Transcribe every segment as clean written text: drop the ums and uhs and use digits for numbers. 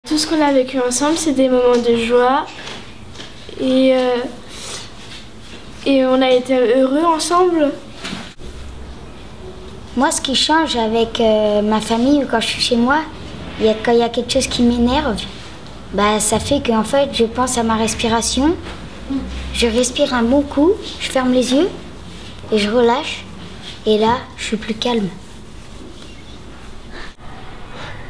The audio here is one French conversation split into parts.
Tout ce qu'on a vécu ensemble, c'est des moments de joie et on a été heureux ensemble. Moi, ce qui change avec ma famille ou quand je suis chez moi, quand il y a quelque chose qui m'énerve, bah, ça fait qu'en fait, je pense à ma respiration, je respire un bon coup, je ferme les yeux et je relâche. Et là, je suis plus calme.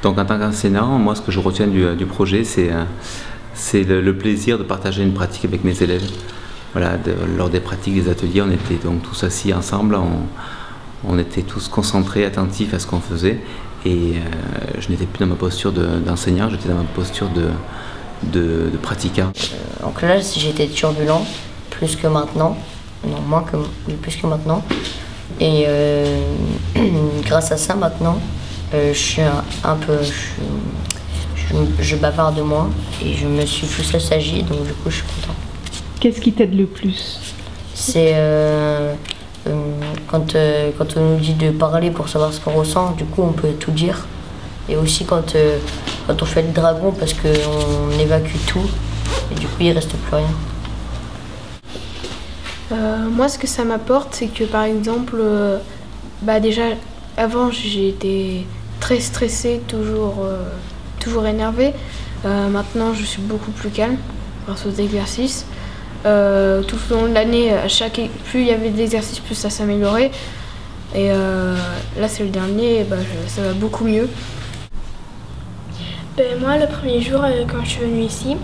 Donc en tant qu'enseignant, moi ce que je retiens du projet, c'est le plaisir de partager une pratique avec mes élèves. Voilà, lors des pratiques, des ateliers, on était donc tous assis ensemble, on était tous concentrés, attentifs à ce qu'on faisait. Et je n'étais plus dans ma posture d'enseignant, j'étais dans ma posture de pratiquant. En classe, j'étais turbulent, plus que maintenant. Non, plus que maintenant. Et grâce à ça, maintenant, je suis je bavarde moins et je me suis plus assagie, donc du coup je suis content. Qu'est-ce qui t'aide le plus? C'est quand on nous dit de parler pour savoir ce qu'on ressent, du coup on peut tout dire. Et aussi quand on fait le dragon parce qu'on évacue tout et du coup il reste plus rien. Moi, ce que ça m'apporte, c'est que par exemple, déjà avant j'étais très stressée, toujours énervée. Maintenant, je suis beaucoup plus calme grâce aux exercices. Tout le long de l'année, plus il y avait d'exercices, plus ça s'améliorait. Et là, c'est le dernier, ça va beaucoup mieux. Moi, le premier jour, quand je suis venue ici,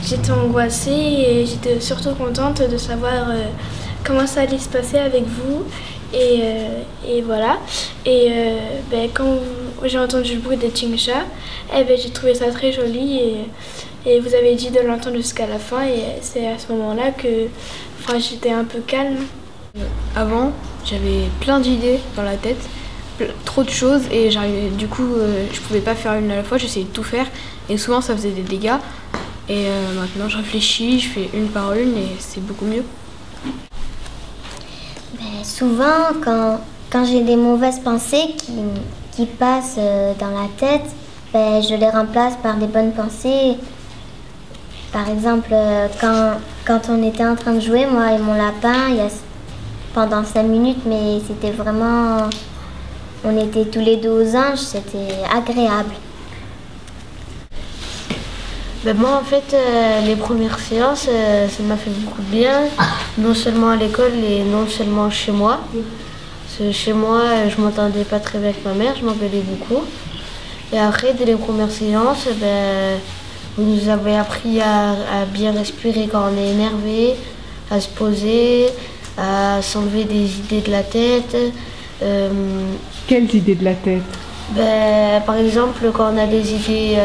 j'étais angoissée et j'étais surtout contente de savoir comment ça allait se passer avec vous. Et voilà. Et quand j'ai entendu le bruit des Chingsha, j'ai trouvé ça très joli et vous avez dit de l'entendre jusqu'à la fin et c'est à ce moment-là que j'étais un peu calme. Avant, j'avais plein d'idées dans la tête, trop de choses et du coup je pouvais pas faire une à la fois, j'essayais de tout faire et souvent ça faisait des dégâts. Et maintenant je réfléchis, je fais une par une et c'est beaucoup mieux. Souvent, quand j'ai des mauvaises pensées qui passent dans la tête, je les remplace par des bonnes pensées. Par exemple, quand on était en train de jouer, moi et mon lapin, pendant 5 minutes, mais c'était vraiment... On était tous les deux aux anges, c'était agréable. Moi en fait, les premières séances, ça m'a fait beaucoup de bien, non seulement à l'école et non seulement chez moi. Parce que chez moi, je m'entendais pas très bien avec ma mère, je m'engueulais beaucoup. Et après, dès les premières séances, vous nous avez appris à bien respirer quand on est énervé, à se poser, à s'enlever des idées de la tête. Quelles idées de la tête? Par exemple, quand on a des idées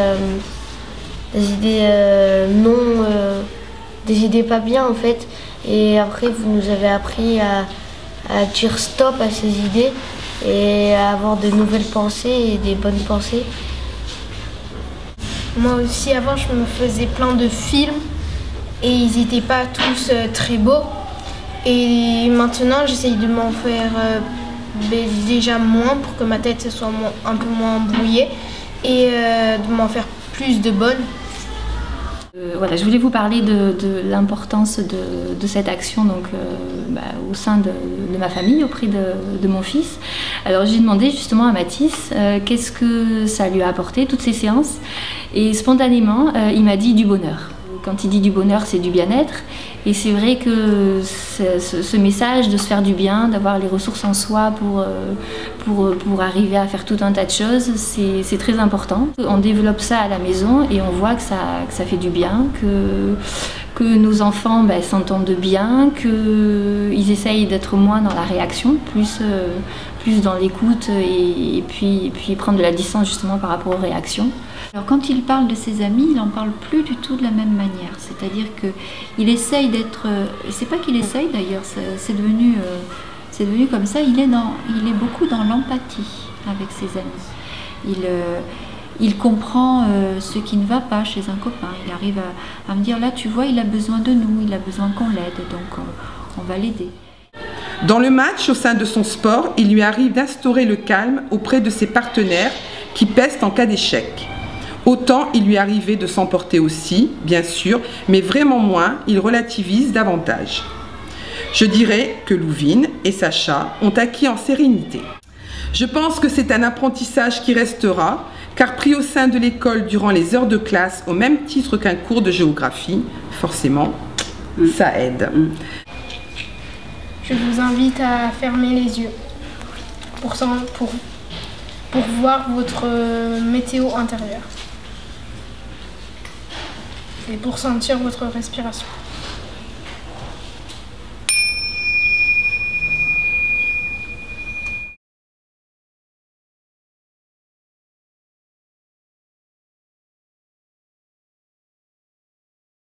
des idées pas bien en fait. Et après, vous nous avez appris à dire stop à ces idées et à avoir de nouvelles pensées et des bonnes pensées. Moi aussi, avant, je me faisais plein de films et ils n'étaient pas tous très beaux. Et maintenant, j'essaye de m'en faire déjà moins pour que ma tête soit un peu moins embrouillée et de m'en faire plus de bonnes. Voilà, je voulais vous parler de l'importance de cette action au sein de ma famille, auprès de mon fils. Alors j'ai demandé justement à Mathis qu'est-ce que ça lui a apporté, toutes ces séances. Et spontanément, il m'a dit du bonheur. Quand il dit du bonheur, c'est du bien-être. Et c'est vrai que ce message de se faire du bien, d'avoir les ressources en soi pour arriver à faire tout un tas de choses, c'est très important. On développe ça à la maison et on voit que ça fait du bien, que nos enfants s'entendent bien, qu'ils essayent d'être moins dans la réaction, plus dans l'écoute et puis prendre de la distance justement par rapport aux réactions. Alors quand il parle de ses amis, il n'en parle plus du tout de la même manière. C'est-à-dire qu'il essaye d'être... C'est pas qu'il essaye d'ailleurs, c'est devenu comme ça. Il est beaucoup dans l'empathie avec ses amis. Il comprend ce qui ne va pas chez un copain. Il arrive à me dire, là tu vois, il a besoin de nous, il a besoin qu'on l'aide, donc on va l'aider. Dans le match, au sein de son sport, il lui arrive d'instaurer le calme auprès de ses partenaires qui pestent en cas d'échec. Autant il lui arrivait de s'emporter aussi, bien sûr, mais vraiment moins, il relativise davantage. Je dirais que Louvine et Sacha ont acquis en sérénité. Je pense que c'est un apprentissage qui restera, car pris au sein de l'école durant les heures de classe au même titre qu'un cours de géographie, forcément, ça aide. Je vous invite à fermer les yeux pour voir votre météo intérieure et pour sentir votre respiration.